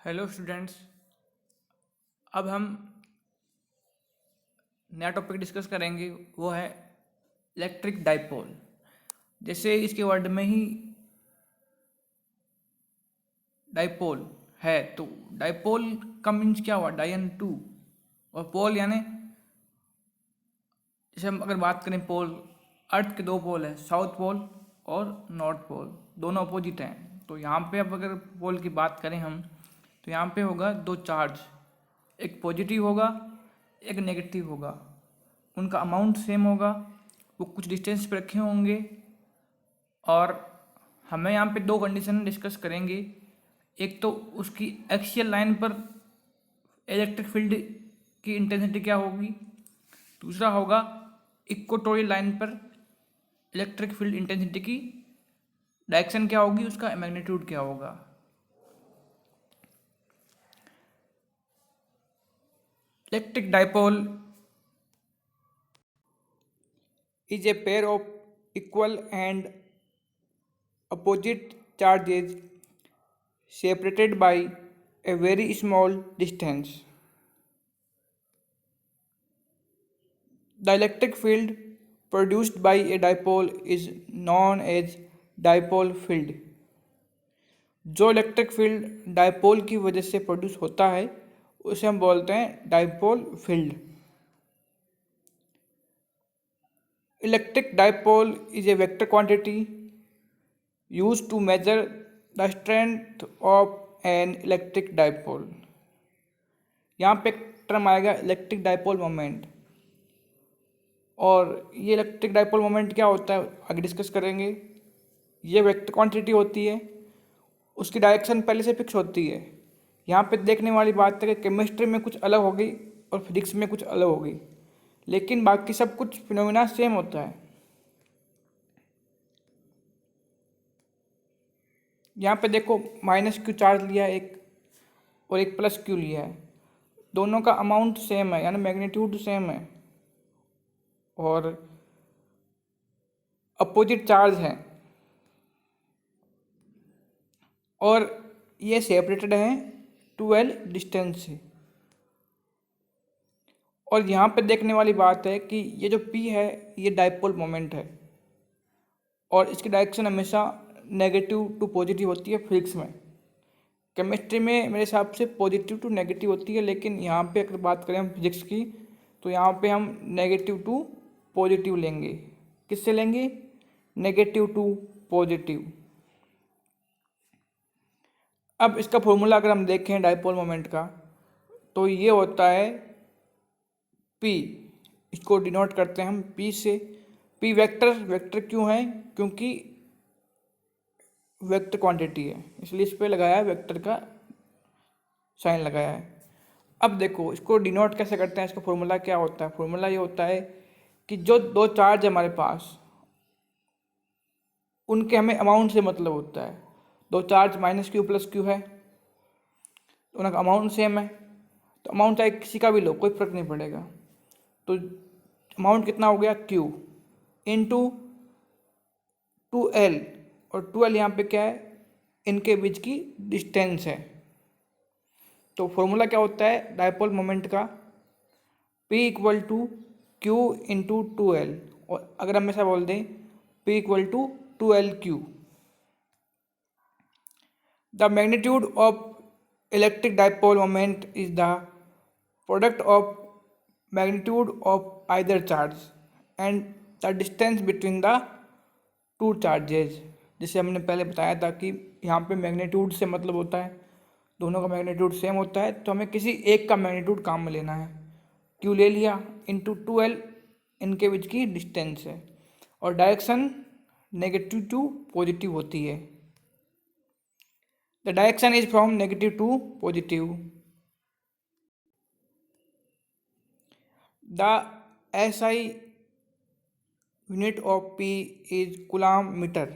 Hello students. अब हम नया टॉपिक डिस्कस करेंगे, वो है इलेक्ट्रिक डाइपोल। जैसे इसके वर्ड में ही डाइपोल है, तो डाइपोल का मीन्स क्या हुआ? डायन टू, और पोल यानी जैसे हम अगर बात करें पोल, अर्थ के दो पोल है, साउथ पोल और नॉर्थ पोल, दोनों अपोजिट हैं। तो यहाँ पे अब अगर पोल की बात करें हम, तो यहाँ पे होगा दो चार्ज, एक पॉजिटिव होगा एक नेगेटिव होगा। उनका अमाउंट सेम होगा, वो कुछ डिस्टेंस पे रखे होंगे, और हमें यहाँ पे दो कंडीशन डिस्कस करेंगे। एक तो उसकी एक्सियल लाइन पर इलेक्ट्रिक फील्ड की इंटेंसिटी क्या होगी, दूसरा होगा इक्वेटोरियल लाइन पर इलेक्ट्रिक फील्ड इंटेंसिटी की डायरेक्शन क्या होगी, उसका मैग्नीट्यूड क्या होगा। Electric dipole is a pair of equal and opposite charges separated by a very small distance. The electric field produced by a dipole is known as dipole field. जो electric field dipole की वजह से produce होता है उसे हम बोलते हैं dipole field. Electric dipole is a vector quantity used to measure the strength of an electric dipole. यहाँ पे एक टर्म आएगा इलेक्ट्रिक डाइपोल मोमेंट, और ये इलेक्ट्रिक डाइपोल मोमेंट क्या होता है आगे डिस्कस करेंगे। ये वेक्टर क्वांटिटी होती है, उसकी डायरेक्शन पहले से फिक्स होती है। यहाँ पे देखने वाली बात है कि केमिस्ट्री में कुछ अलग होगी और फिजिक्स में कुछ अलग होगी, लेकिन बाकी सब कुछ फिनोमिना सेम होता है। यहाँ पे देखो माइनस क्यू चार्ज लिया है एक, और एक प्लस क्यू लिया है, दोनों का अमाउंट सेम है यानी मैग्नीट्यूड सेम है, और अपोजिट चार्ज हैं, और ये सेपरेटेड हैं 12 डिस्टेंस से। और यहाँ पे देखने वाली बात है कि ये जो P है ये डाइपोल मोमेंट है, और इसकी डायरेक्शन हमेशा नेगेटिव टू पॉजिटिव होती है फिजिक्स में। केमिस्ट्री में मेरे हिसाब से पॉजिटिव टू नेगेटिव होती है, लेकिन यहाँ पे अगर बात करें हम फिजिक्स की तो यहाँ पे हम नेगेटिव टू पॉजिटिव लेंगे। किससे लेंगे? Negative to positive. अब इसका फॉर्मूला अगर हम देखें डाइपोल मोमेंट का, तो ये होता है P, इसको डिनोट करते हैं हम P से। P वेक्टर, वेक्टर क्यों है? क्योंकि वेक्टर क्वांटिटी है, इसलिए इस पर लगाया है वेक्टर का साइन लगाया है। अब देखो इसको डिनोट कैसे करते हैं, इसका फॉर्मूला क्या होता है? फॉर्मूला ये होता है कि जो दो चार्ज है हमारे पास, उनके हमें अमाउंट से मतलब होता है। दो charge minus Q plus Q है, उनका अमाउंट सेम है, तो अमाउंट चाहे किसी का भी लो कोई फर्क नहीं पड़ेगा। तो अमाउंट कितना हो गया? क्यू इंटू 2L, और 2L यहाँ पे क्या है? इनके बीच की डिस्टेंस है। तो फॉर्मूला क्या होता है डाइपोल मोमेंट का? P equal to Q into 2L, और अगर हम ऐसा बोल दें P equal to 2LQ। The magnitude of electric dipole moment is the product of magnitude of either charge and the distance between the two charges. जैसे हमने पहले बताया था कि यहाँ पे मैग्नीट्यूड से मतलब होता है दोनों का मैग्नीट्यूड सेम होता है, तो हमें किसी एक का मैग्नीट्यूड काम में लेना है। क्यू ले लिया इंटू 2L, इनके बीच की डिस्टेंस है, और डायरेक्शन नेगेटिव टू पॉजिटिव होती है। The direction is from negative to positive. The SI unit of P is coulomb metre.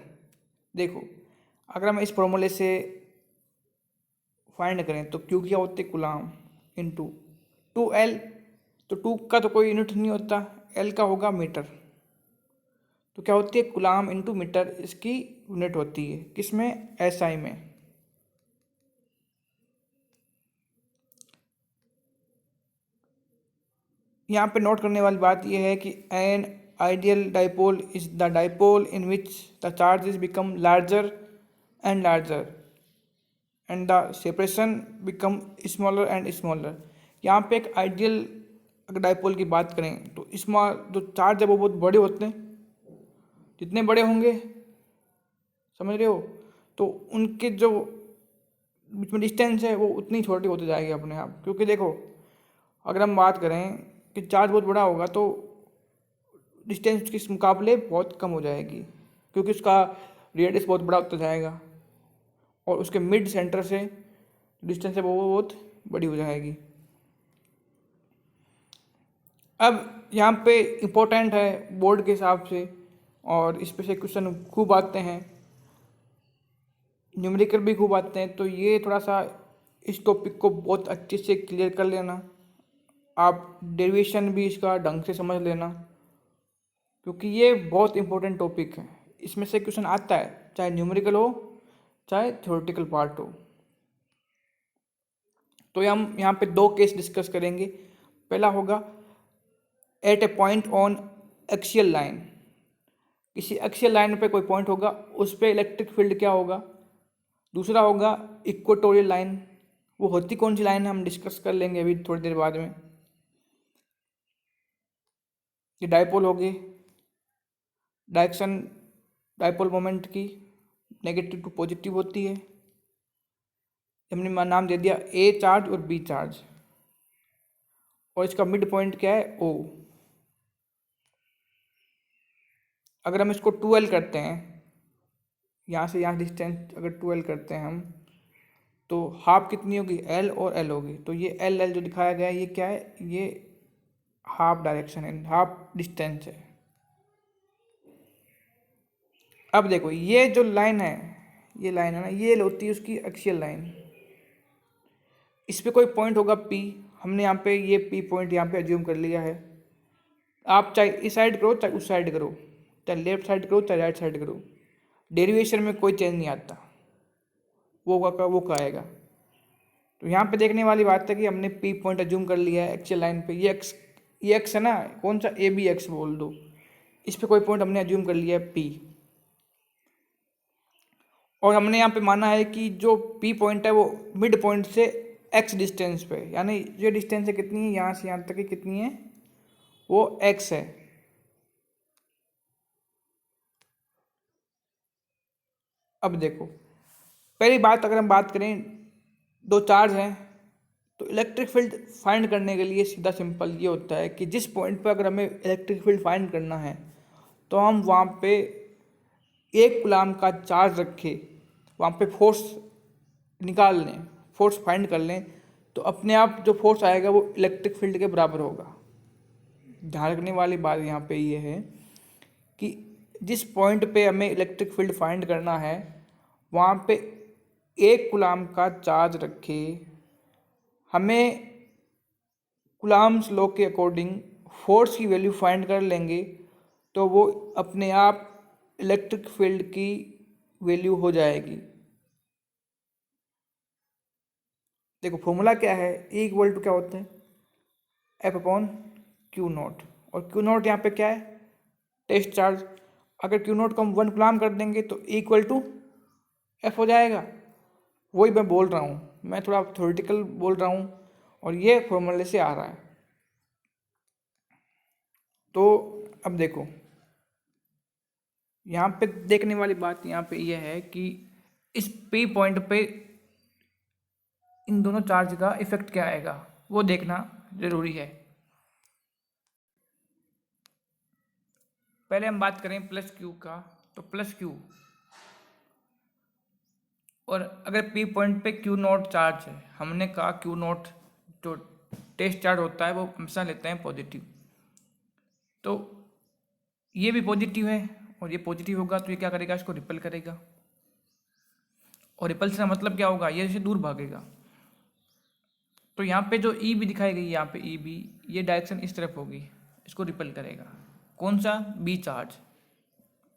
देखो अगर हम इस फॉर्मूले से फाइंड करें तो Q क्या होते हैं? कूलाम इंटू 2L, तो 2 का तो कोई यूनिट नहीं होता, L का होगा मीटर, तो क्या होती है? कूलाम इंटू मीटर, इसकी यूनिट होती है किसमें? SI में। यहाँ पे नोट करने वाली बात यह है कि an ideal dipole is the dipole in which the charges become larger and larger and the separation become smaller and smaller. यहाँ पे एक आइडियल अगर डाइपोल की बात करें तो स्मॉल जो चार्ज है वो बहुत बड़े होते हैं, जितने बड़े होंगे, समझ रहे हो, तो उनके जो बीच में डिस्टेंस है वो उतनी छोटी होती जाएगी अपने आप। क्योंकि देखो अगर हम बात करें कि चार्ज बहुत बड़ा होगा तो डिस्टेंस के मुकाबले बहुत कम हो जाएगी, क्योंकि उसका रेडियस बहुत बड़ा होता जाएगा और उसके मिड सेंटर से डिस्टेंस है वो बहुत बड़ी हो जाएगी। अब यहाँ पे इम्पोर्टेंट है बोर्ड के हिसाब से, और इस पे से क्वेश्चन खूब आते हैं, न्यूमेरिकल भी खूब आते हैं, तो ये थोड़ा सा इस टॉपिक को बहुत अच्छे से क्लियर कर लेना। आप डेरिवेशन भी इसका ढंग से समझ लेना, क्योंकि ये बहुत इंपॉर्टेंट टॉपिक है। इसमें से क्वेश्चन आता है, चाहे न्यूमेरिकल हो चाहे थ्योरेटिकल पार्ट हो। तो हम यहाँ पे दो केस डिस्कस करेंगे। पहला होगा at a point on axial line, किसी एक्सियल लाइन पे कोई पॉइंट होगा, उस पर इलेक्ट्रिक फील्ड क्या होगा। दूसरा होगा इक्वेटोरियल लाइन, वो होती कौन सी लाइन है हम डिस्कस कर लेंगे अभी थोड़ी देर बाद में। ये डाइपोल होगी, डायरेक्शन डाइपोल मोमेंट की नेगेटिव टू पॉजिटिव होती है। हमने नाम दे दिया ए चार्ज और बी चार्ज, और इसका मिड पॉइंट क्या है, ओ। अगर हम इसको 2L करते हैं, यहाँ से यहाँ डिस्टेंस अगर 2L करते हैं हम, तो हाफ कितनी होगी, L और L होगी। तो ये L जो दिखाया गया है ये क्या है, ये हाफ डायरेक्शन है, हाफ डिस्टेंस है। अब देखो ये जो लाइन है, ये लाइन है ना, ये होती है उसकी एक्सियल लाइन। इस पे कोई पॉइंट होगा P, हमने यहाँ पे ये P पॉइंट यहाँ पे अज्यूम कर लिया है। आप चाहे इस साइड करो चाहे उस साइड करो, चाहे लेफ्ट साइड करो चाहे राइट साइड करो, डेरिवेशन में कोई चेंज नहीं आता, वो का आएगा। तो यहाँ पे देखने वाली बात है कि हमने P पॉइंट अज्यूम कर लिया है एक्सियल लाइन पे। ये एक्स है ना, कौन सा, ए बी एक्स बोल दो, इस पे कोई पॉइंट हमने अज्यूम कर लिया है P। और हमने यहाँ पे माना है कि जो P पॉइंट है वो मिड पॉइंट से x डिस्टेंस पे, यानी ये डिस्टेंस है कितनी है, यहाँ से यहाँ तक की कितनी है, वो x है। अब देखो पहली बात, अगर हम बात करें दो चार्ज हैं, तो इलेक्ट्रिक फील्ड फाइंड करने के लिए सीधा सिंपल ये होता है कि जिस पॉइंट पर अगर हमें इलेक्ट्रिक फील्ड फाइंड करना है तो हम वहाँ पे 1 कूलम्ब का चार्ज रखे, वहाँ पे फोर्स निकाल लें, फोर्स फाइंड कर लें, तो अपने आप जो फोर्स आएगा वो इलेक्ट्रिक फील्ड के बराबर होगा। ध्यान रखने वाली बात यहाँ पे ये है कि जिस पॉइंट पे हमें इलेक्ट्रिक फील्ड फाइंड करना है वहाँ पे 1 कूलम्ब का चार्ज रखे, हमें कूलम्ब्स लॉ के अकॉर्डिंग फोर्स की वैल्यू फाइंड कर लेंगे तो वो अपने आप इलेक्ट्रिक फील्ड की वैल्यू हो जाएगी। देखो फॉर्मूला क्या है, E इक्वल टू क्या होता है, एफ अपॉन क्यू नॉट, और क्यू नॉट यहाँ पे क्या है, टेस्ट चार्ज। अगर क्यू नॉट को हम 1 कूलम्ब कर देंगे तो E इक्वल टू एफ हो जाएगा। वही मैं बोल रहा हूँ, मैं थोड़ा थ्योरेटिकल बोल रहा हूँ और ये फॉर्मूले से आ रहा है। तो अब देखो यहाँ पे देखने वाली बात यहाँ पे ये है कि इस P पॉइंट पे इन दोनों चार्ज का इफेक्ट क्या आएगा वो देखना जरूरी है। पहले हम बात करें प्लस क्यू का, तो प्लस क्यू, और अगर P पॉइंट पे क्यू नॉट चार्ज है, हमने कहा क्यू नॉट जो टेस्ट चार्ज होता है वो हमेशा लेते हैं पॉजिटिव, तो ये भी पॉजिटिव है और ये पॉजिटिव होगा तो ये क्या करेगा, इसको रिपल करेगा, और रिपल्स का मतलब क्या होगा, ये इसे दूर भागेगा। तो यहाँ पे जो ई भी दिखाई गई, यहाँ पे ई भी, ये डायरेक्शन इस तरफ होगी, इसको रिपल करेगा। कौन सा, बी चार्ज,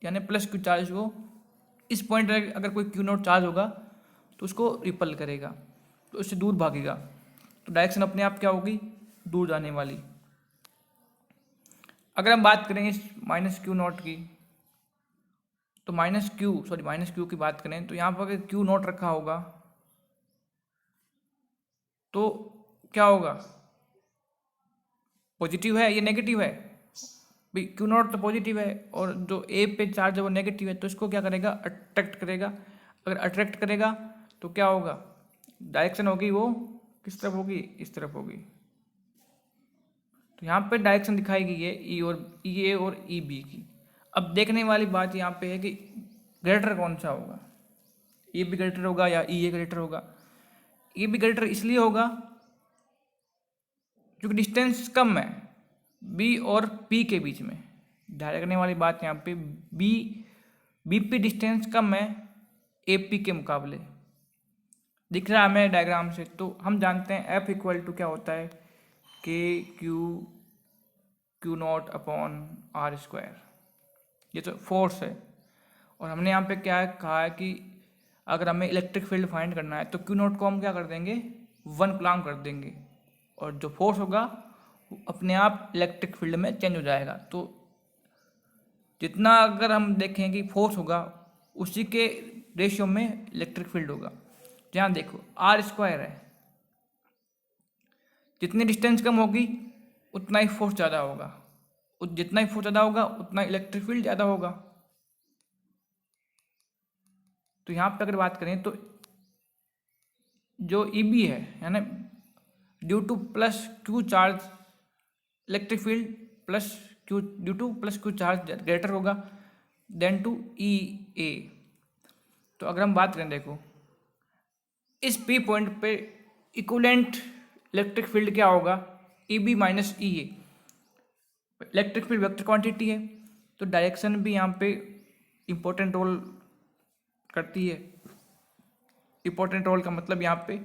यानी प्लस क्यू चार्ज को इस पॉइंट पर अगर कोई क्यू नॉट चार्ज होगा तो उसको रिपल करेगा, तो इससे दूर भागेगा, तो डायरेक्शन अपने आप क्या होगी, दूर जाने वाली। अगर हम बात करें इस माइनस क्यू नॉट की, तो माइनस क्यू की बात करें तो यहाँ पर अगर क्यू नॉट रखा होगा तो क्या होगा, पॉजिटिव है, ये नेगेटिव है भाई, क्यू नॉट तो पॉजिटिव है और जो ए पे चार्ज है वो नेगेटिव है, तो इसको क्या करेगा, अट्रैक्ट करेगा। अगर अट्रैक्ट करेगा तो क्या होगा, डायरेक्शन होगी वो किस तरफ होगी, इस तरफ होगी। तो यहाँ पे डायरेक्शन दिखाई गई है ई ए और ई बी की। अब देखने वाली बात यहाँ पे है कि ग्रेटर कौन सा होगा, ए बी ग्रेटर होगा या ई ए ग्रेटर होगा। ए बी ग्रेटर इसलिए होगा क्योंकि डिस्टेंस कम है बी और पी के बीच में। ध्यान रखने वाली बात यहाँ पे बी पी डिस्टेंस कम है ए पी के मुकाबले, दिख रहा है हमें डायग्राम से। तो हम जानते हैं एफ इक्वल टू क्या होता है, K Q naught upon R square, ये तो फोर्स है। और हमने यहाँ पे क्या कहा है कि अगर हमें इलेक्ट्रिक फील्ड फाइंड करना है तो क्यू नॉट को हम क्या कर देंगे, 1 कूलम्ब कर देंगे, और जो फोर्स होगा वो अपने आप इलेक्ट्रिक फील्ड में चेंज हो जाएगा। तो जितना अगर हम देखें कि फोर्स होगा उसी के रेशियो में इलेक्ट्रिक फील्ड होगा। यहाँ देखो आर स्क्वायर है, जितनी डिस्टेंस कम होगी उतना ही फोर्स ज़्यादा होगा, जितना ही फोर्स ज़्यादा होगा उतना इलेक्ट्रिक फील्ड ज़्यादा होगा। तो यहाँ पे अगर बात करें तो जो ई बी है ना, due two plus Q charge electric field plus Q due two plus Q charge greater होगा देन टू ई ए। तो अगर हम बात करें, देखो इस पी पॉइंट पे इक्विवेलेंट इलेक्ट्रिक फील्ड क्या होगा, ई बी माइनस ई ए। इलेक्ट्रिक फील्ड वेक्टर क्वांटिटी है तो डायरेक्शन भी यहाँ पे इम्पोर्टेंट रोल करती है। इम्पोर्टेंट रोल का मतलब यहाँ पे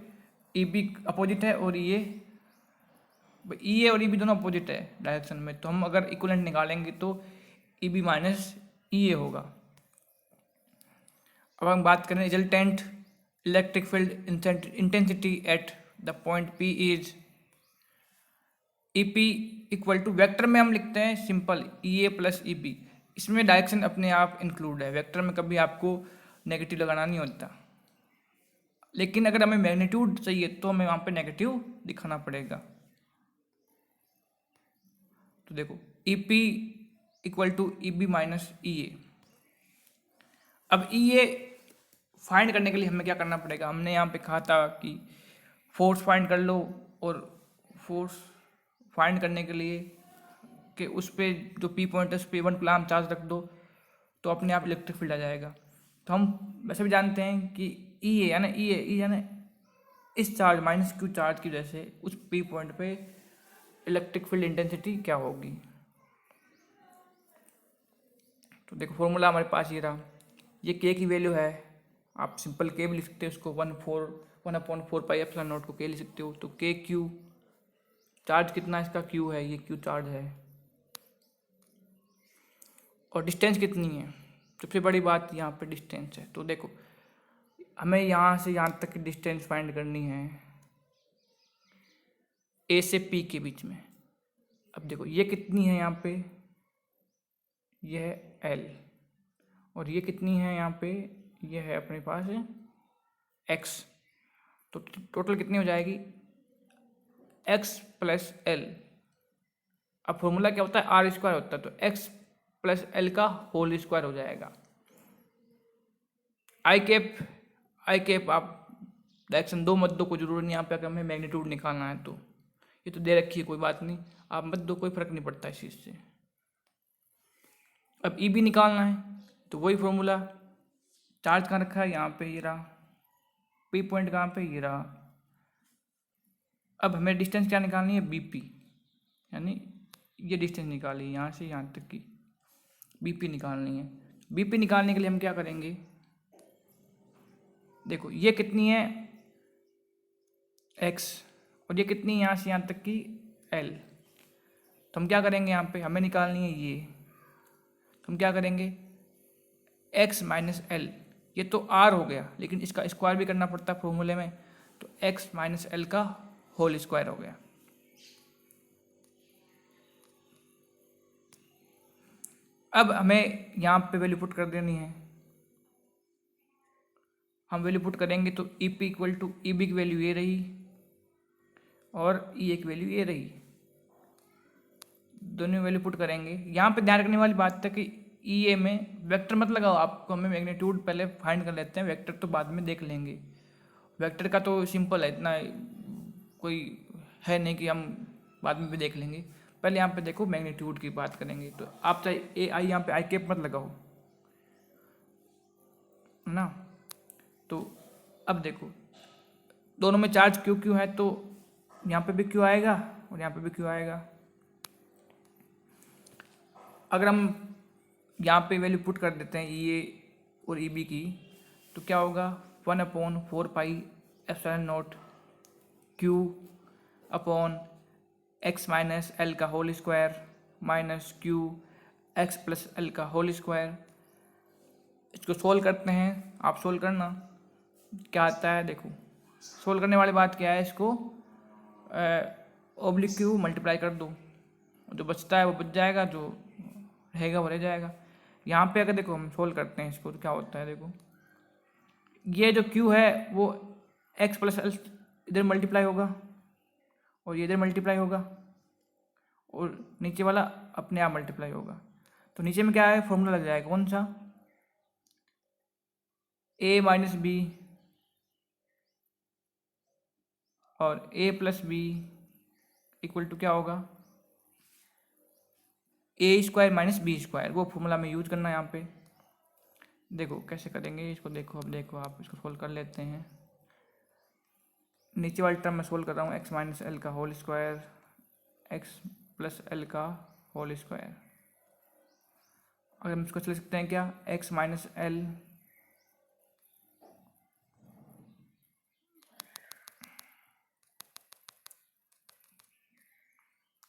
ई बी अपोजिट है और ई ए और ई बी दोनों अपोजिट है डायरेक्शन में। तो हम अगर इक्विवेलेंट निकालेंगे तो ई बी माइनस ई ए होगा। अब हम बात करें resultant electric field intensity at the point P is E P equal to, vector में हम लिखते हैं simple E A plus E B, इसमें डायरेक्शन अपने आप इंक्लूड है, वेक्टर में कभी आपको नेगेटिव लगाना नहीं होता। लेकिन अगर हमें मैग्नीट्यूड चाहिए तो हमें वहाँ पे नेगेटिव दिखाना पड़ेगा। तो देखो E P equal to E B minus E A. अब ई ए फाइंड करने के लिए हमें क्या करना पड़ेगा, हमने यहाँ पे कहा था कि फोर्स फाइंड कर लो, और फोर्स फाइंड करने के लिए कि उस पर जो पी पॉइंट है उस पर 1 कूलम्ब चार्ज रख दो तो अपने आप इलेक्ट्रिक फील्ड आ जाएगा। तो हम वैसे भी जानते हैं कि ई ए ना इस चार्ज माइनस क्यू चार्ज की वजह से उस पी पॉइंट पे इलेक्ट्रिक फील्ड इंटेंसिटी क्या होगी। तो देखो फॉर्मूला हमारे पास ये रहा, ये के की वैल्यू है, आप सिंपल के भी लिख सकते हो, उसको 1/4 पाई एप्सिलॉन नॉट को के लिख सकते हो। तो के क्यू, चार्ज कितना इसका क्यू है, ये क्यू चार्ज है, और डिस्टेंस कितनी है, सबसे बड़ी बात यहाँ पे डिस्टेंस है। तो देखो हमें यहाँ से यहाँ तक की डिस्टेंस फाइंड करनी है ए से पी के बीच में। अब देखो ये कितनी है यहाँ पे, ये है एल, और ये कितनी है यहाँ पे, ये है अपने पास एक्स। तो टोटल कितनी हो जाएगी, एक्स प्लस एल। अब फॉर्मूला क्या होता है, आर स्क्वायर होता है, तो एक्स प्लस एल का होल स्क्वायर हो जाएगा। आई कैप आप डायरेक्शन दो मत दो, कोई जरूरी नहीं, यहाँ पे अगर हमें मैग्नीट्यूड निकालना है तो ये तो दे रखी है, कोई बात नहीं, आप मत दो, कोई फर्क नहीं पड़ता इस चीज़ से। अब ई बी निकालना है तो वही फॉर्मूला, चार्ज कहाँ रखा है, यहाँ पे ये रहा, पी पॉइंट कहाँ पे, ये रहा। अब हमें डिस्टेंस क्या निकालनी है, बी पी, यानी ये डिस्टेंस निकाली यहाँ से यहाँ तक की बी पी निकालनी है। बी पी निकालने के लिए हम क्या करेंगे, देखो ये कितनी है x, और ये कितनी है यहाँ से यहाँ तक की l। तो हम क्या करेंगे, यहाँ पे हमें निकालनी है ये, तो हम क्या करेंगे x माइनस एल, ये तो r हो गया लेकिन इसका स्क्वायर भी करना पड़ता है फॉर्मूले में, तो x माइनस एल का होल स्क्वायर हो गया। अब हमें यहाँ पे वैल्यू पुट कर देनी है। हम वैल्यू पुट करेंगे तो E P equal to E B की वैल्यू ये रही और ई ए की वैल्यू ये रही, दोनों वैल्यू पुट करेंगे। यहाँ पे ध्यान रखने वाली बात है कि ई ए में वेक्टर मत लगाओ, आपको हमें मैग्नीट्यूड पहले फाइंड कर लेते हैं, वेक्टर तो बाद में देख लेंगे। वेक्टर का तो सिंपल है, इतना कोई है नहीं कि हम बाद में भी देख लेंगे। पहले यहाँ पे देखो मैग्नीट्यूड की बात करेंगे, तो आप चाहे ए आई यहाँ पे आई कैप मत लगाओ, है ना। तो अब देखो दोनों में चार्ज क्यू क्यू है, तो यहाँ पे भी क्यू आएगा और यहाँ पे भी क्यू आएगा। अगर हम यहाँ पे वैल्यू पुट कर देते हैं ई ए और ई बी की, तो क्या होगा 1/4πε0 q upon x minus L का whole square minus q x plus L का होल स्क्वायर। इसको सोल्व करते हैं, आप सोल्व करना क्या आता है। देखो सोल्व करने वाली बात क्या है, इसको ओब्लिक क्यू मल्टीप्लाई कर दो, जो बचता है वो बच जाएगा, जो रहेगा वो रह जाएगा। यहाँ पे अगर देखो हम सोल्व करते हैं इसको, तो क्या होता है, देखो ये जो क्यू है वो एक्स प्लस एल इधर मल्टीप्लाई होगा और ये इधर मल्टीप्लाई होगा और नीचे वाला अपने आप मल्टीप्लाई होगा। तो नीचे में क्या है, फॉर्मूला लग जाएगा कौन सा, ए माइनस बी और ए प्लस बी इक्वल टू क्या होगा, ए स्क्वायर माइनस बी स्क्वायर। वो फॉर्मूला में यूज करना है यहाँ पे। देखो कैसे करेंगे इसको, देखो अब देखो आप इसको सोल्व कर लेते हैं। नीचे वाली टर्म में सोल्व कर रहा हूँ, एक्स माइनस एल का whole square X plus L का होल स्क्वायर। अगर हम इसको लिख सकते हैं क्या, एक्स माइनस एल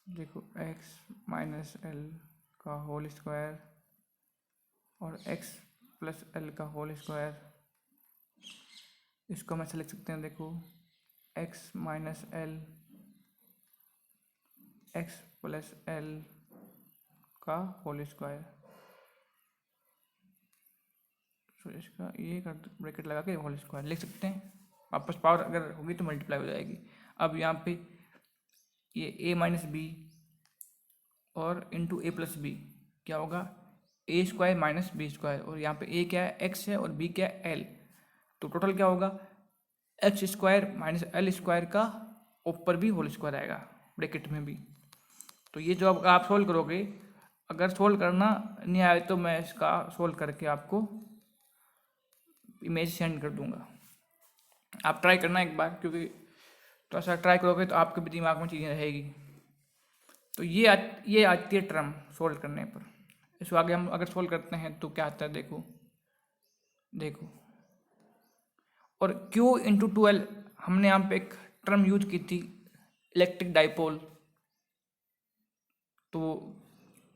देखो एक्स माइनस एल का होल स्क्वायर और एक्स प्लस एल का होल स्क्वायर। इसको हम ऐसे लिख सकते हैं, देखो X minus L X plus L का होल स्क्वायर। तो इसका ये कर ब्रैकेट लगा के होल स्क्वायर लिख सकते हैं। वापस पावर अगर होगी तो मल्टीप्लाई हो जाएगी। अब यहाँ पे ये ए माइनस बी और इंटू ए प्लस बी क्या होगा, ए स्क्वायर माइनस बी स्क्वायर। और यहाँ पे ए क्या है, एक्स है, और बी क्या है, एल। तो टोटल क्या होगा, x square minus l square का ऊपर भी होल स्क्वायर आएगा ब्रैकेट में भी। तो ये जो अब आप सोल्व करोगे, अगर सोल्व करना नहीं आए तो मैं इसका सोल्व करके आपको इमेज सेंड कर दूंगा। आप ट्राई करना एक बार, क्योंकि तो ऐसा ट्राई करोगे तो आपके भी दिमाग में चीज़ें रहेगी। तो ये आती है टर्म सोल्व करने पर। इसको आगे हम अगर सोल्व करते हैं तो क्या आता है, देखो देखो और Q इंटू 12 हमने यहाँ पे एक टर्म यूज की थी, इलेक्ट्रिक डाइपोल। तो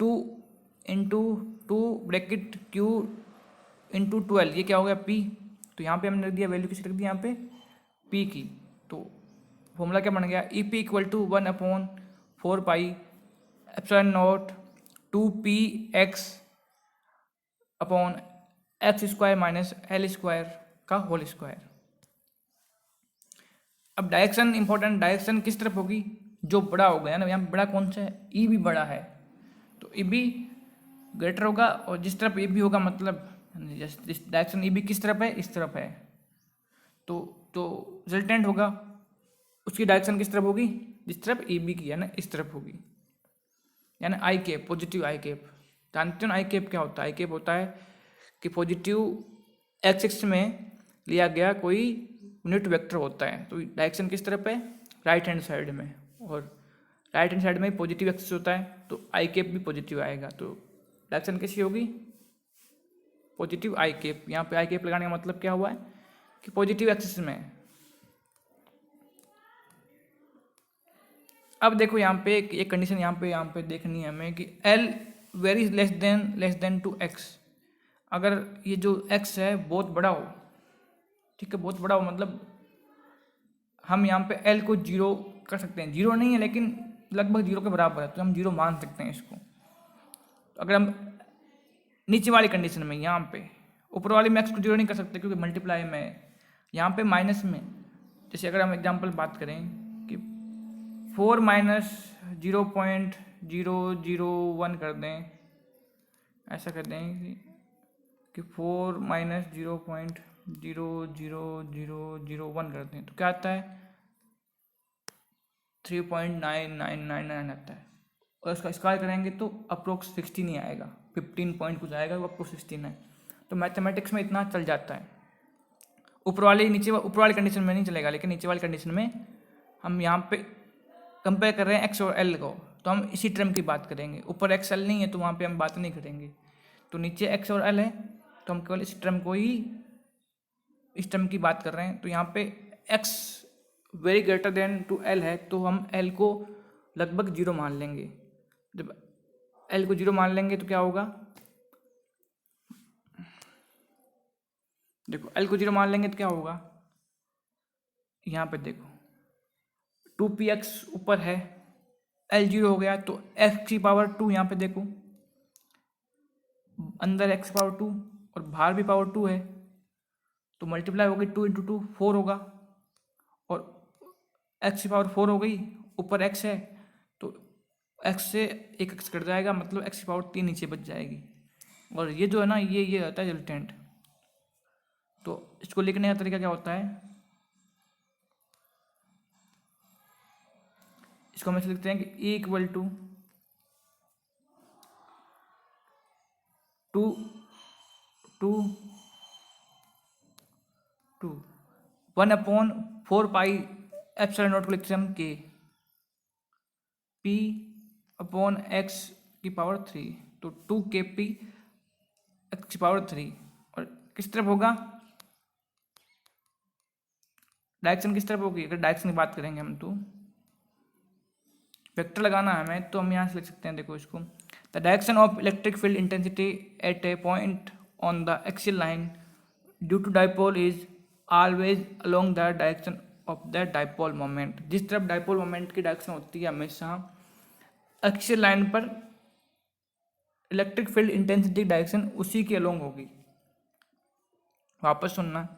2 इंटू 2 ब्रैकेट Q इंटू 12 ये क्या हो गया, P। तो यहाँ पे हमने रख दिया वैल्यू, किसी रख दी यहाँ पे P की। तो फॉर्मूला क्या बन गया, E P equal to 1/4πε0 2p x upon x square minus l square का होल स्क्वायर। अब डायरेक्शन इंपॉर्टेंट, डायरेक्शन किस तरफ होगी, जो बड़ा हो गया ना, यहाँ बड़ा कौन सा है, ई भी बड़ा है, तो ई बी ग्रेटर होगा। और जिस तरफ ई बी होगा मतलब डायरेक्शन ई बी किस तरफ है, इस तरफ है, तो रिजल्टेंट होगा उसकी डायरेक्शन किस तरफ होगी, जिस तरफ ई बी की है ना, इस तरफ होगी, यानी आई कैप, पॉजिटिव आई कैप। जानते हो ना आई कैप क्या होता है, आई कैप होता है कि पॉजिटिव एक्स एक्सिस में लिया गया कोई यूनिट वेक्टर होता है, तो डायरेक्शन किस तरफ है, राइट हैंड साइड में, और राइट हैंड साइड में पॉजिटिव एक्सिस होता है, तो आई कैप भी पॉजिटिव आएगा। तो डायरेक्शन कैसी होगी, पॉजिटिव आई कैप। यहाँ पे आई कैप लगाने का मतलब क्या हुआ है कि पॉजिटिव एक्सिस में। अब देखो यहाँ पे एक कंडीशन यहाँ पे देखनी है हमें कि L very less than two x। अगर ये जो x है बहुत बड़ा हो, ठीक है, बहुत बड़ा हो, मतलब हम यहाँ पे L को 0 कर सकते हैं, 0 नहीं है लेकिन लगभग 0 के बराबर है, तो हम 0 मान सकते हैं इसको। तो अगर हम नीचे वाली कंडीशन में यहाँ पे, ऊपर वाली में एक्स को जीरो नहीं कर सकते क्योंकि मल्टीप्लाई में है, यहाँ पे माइनस में। जैसे अगर हम एग्जांपल बात करें कि 4 माइनस 0.001 कर दें, ऐसा कर दें कि 4 माइनस 0.00001 कर दें तो क्या आता है 3.9999 आता है। और इसका स्क्वायर करेंगे तो अप्रोक्स 16 ही आएगा, 15 पॉइंट कुछ आएगा, वो अप्रोक्स 16 है। तो मैथमेटिक्स में इतना चल जाता है। ऊपर वाली कंडीशन में नहीं चलेगा, लेकिन नीचे वाली कंडीशन में हम यहाँ पे कंपेयर कर रहे हैं एक्स और एल को, तो हम इसी टर्म की बात करेंगे। ऊपर एक्स एल नहीं है तो वहाँ पे हम बात नहीं करेंगे। तो नीचे एक्स और एल है तो हम केवल इस टर्म की बात कर रहे हैं। तो यहाँ पे X very greater than two L है तो हम एल को लगभग जीरो मान लेंगे। जब एल को जीरो मान लेंगे तो क्या होगा, देखो एल को जीरो मान लेंगे तो क्या होगा, यहाँ पे देखो 2px ऊपर है, एल जीरो हो गया तो एक्स की पावर 2, यहाँ पे देखो अंदर एक्स पावर 2 और बाहर भी पावर 2 है तो मल्टीप्लाई हो गई 2 इंटू 2 4 होगा, और एक्स की पावर 4 हो गई, ऊपर एक्स है तो एक्स से एक एक्स कट जाएगा, मतलब एक्स की पावर 3 नीचे बच जाएगी। और ये जो है ना ये होता है रिजल्टेंट। तो इसको लिखने का तरीका क्या होता है, इसको हम ऐसे लिखते हैं कि E equal to 1/4 pi epsilon naught को लिखते हैं हम के P अपॉन एक्स की पावर 3, तो 2kp एक्स की पावर 3। और किस तरफ होगा, डायरेक्शन किस तरफ होगी, अगर डायरेक्शन की बात करेंगे हम तो वेक्टर लगाना है हमें तो हम यहाँ से लिख सकते हैं, देखो इसको the direction of electric field intensity at a point on the axial line due to dipole is always along the direction of the dipole moment. जिस तरफ डाइपोल मोमेंट की डायरेक्शन होती है हमेशा एक्सियल लाइन पर इलेक्ट्रिक फील्ड इंटेंसिटी डायरेक्शन उसी के along होगी। वापस सुनना,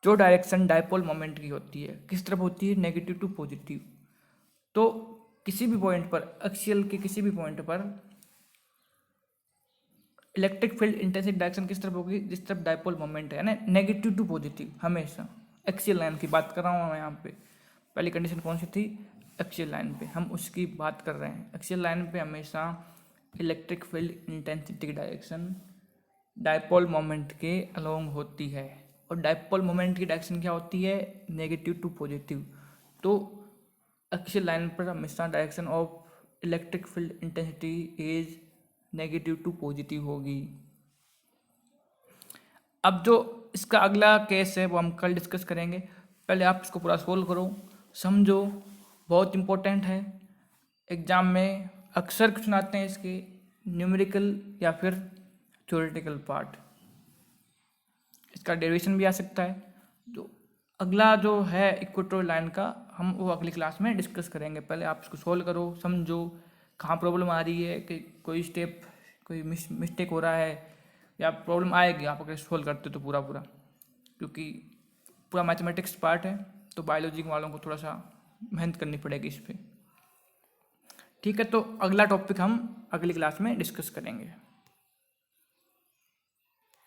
जो डायरेक्शन डाइपोल मोमेंट की होती है किस तरफ होती है, नेगेटिव टू पॉजिटिव। तो किसी भी पॉइंट पर, एक्सियल के किसी भी पॉइंट पर इलेक्ट्रिक फील्ड इंटेंसिटी डायरेक्शन किस तरफ होगी, जिस तरफ डाइपोल मोमेंट है ना, नेगेटिव टू पॉजिटिव हमेशा। एक्सियल लाइन की बात कर रहा हूँ मैं यहाँ पे, पहली कंडीशन कौन सी थी, एक्सियल लाइन पे हम उसकी बात कर रहे हैं। एक्सियल लाइन पे हमेशा इलेक्ट्रिक फील्ड इंटेंसिटी की डायरेक्शन डाइपोल मोमेंट के अलोंग होती है, और डाइपोल मोमेंट की डायरेक्शन क्या होती है, नेगेटिव टू पॉजिटिव। तो एक्सियल लाइन पर हमेशा direction of electric field intensity is negative to positive होगी। अब जो इसका अगला केस है वो हम कल डिस्कस करेंगे। पहले आप इसको पूरा सोल्व करो, समझो, बहुत इम्पोर्टेंट है। एग्ज़ाम में अक्सर क्वेश्चन आते हैं इसके, न्यूमेरिकल या फिर थ्योरेटिकल पार्ट। इसका डेरिवेशन भी आ सकता है। जो अगला जो है इक्वेटोरियल लाइन का, हम वो अगली क्लास में डिस्कस करेंगे। पहले आप इसको सोल्व करो, समझो कहाँ प्रॉब्लम आ रही है, कि कोई स्टेप कोई मिस्टेक हो रहा है, या प्रॉब्लम आएगी आप अगर सोल्व करते तो पूरा, क्योंकि पूरा मैथमेटिक्स पार्ट है तो बायोलॉजी वालों को थोड़ा सा मेहनत करनी पड़ेगी इस पर। ठीक है, तो अगला टॉपिक हम अगली क्लास में डिस्कस करेंगे।